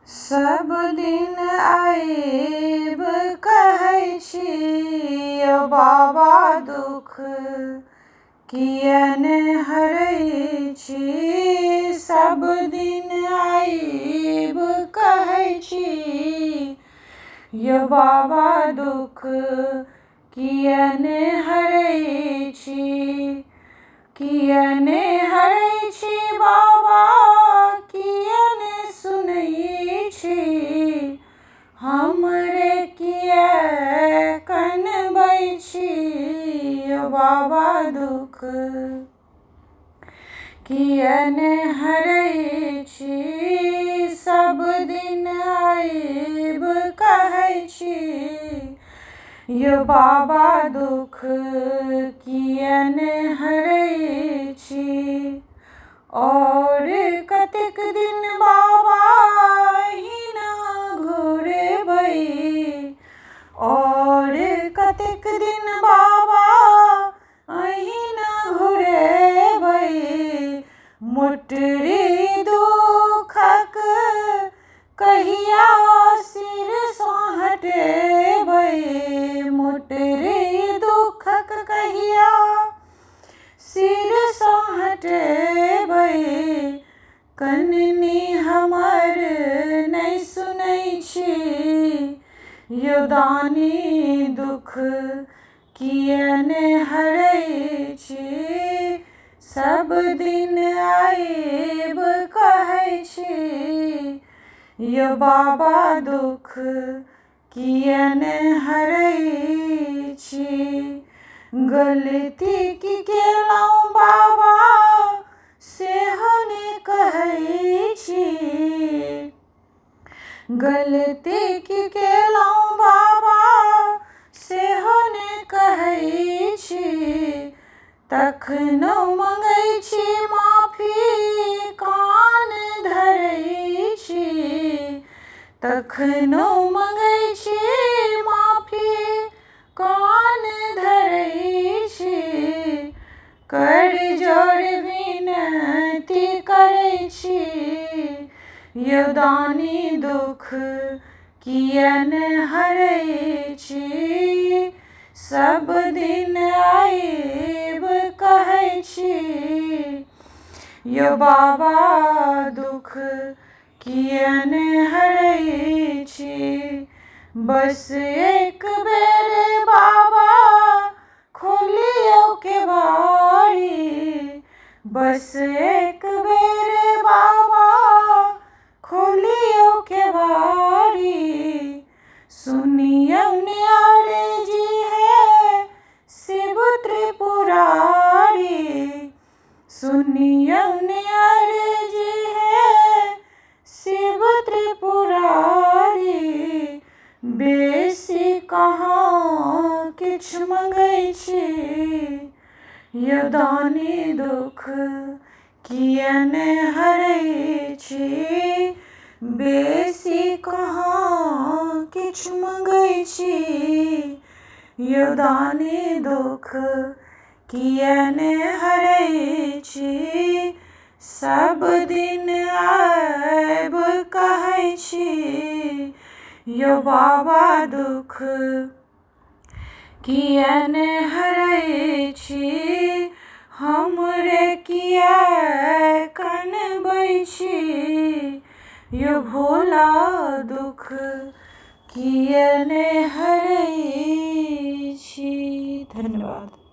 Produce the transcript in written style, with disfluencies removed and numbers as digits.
सब दिन आइब कहै छी बाबा दुख किएक ने हरै छी। सब दिन आइब कहै छी बाबा दुख किएक ने हरै छी। किएक ने हरै छी बाबा किएक ने सुनै छी। हमरे किएक कनबै छी बाबा दुख किएक ने हरै छी। सब दिन आइब कहै छी बाबा दुख किएक ने हरै छी। और कतेक दिन बाबा अहिना घुरबै। और कतेक दिन बाबा अहिना घुरबै। मोटरी दुखक कहिया सिरसँ हटेबै। मोटरी दुखक कहिया सिरसँ हटेबै। कननी हमर नहि सुनै छी दानी दुख किएक ने हरै छी। सब दिन आइब कहै छी बाबा दुख किएक ने हरै छी। गलती की केलहुँ बाबा सेहो ने कहै छी। गलती की केलहुँ बाबा सेहो ने कहै छी। तखनो मङ्गै छी माफी कान धरै छी। तखनो मङ्गै छी माफी कान धरै छी। कर जोड़ विनती करै छी दानी दुख किएक ने हरै छी। सब दिन आइब कहै छी बाबा दुख किएक ने हरै छी। बस एक बेर बाबा खोलियौ केवाड़ी। बस एक बेर बाबा खोलियौ केवाड़ी। सुनियौ ने अर्जी हे शिव त्रिपुरारी। सुनियौ ने अर्जी हे शिव त्रिपुरारी। बेसी कहाँ किछु मङ्गै छी दानी दुख किएक ने हरै छी। बेसी कहाँ किछु मङ्गै छी दानी दुख किएक ने हरै छी। सब दिन आइब कहै छी बाबा दुख किएक ने हरै छी। हमरे किएक कनबै छी भोला दुख किएक ने हरै छी। धन्यवाद।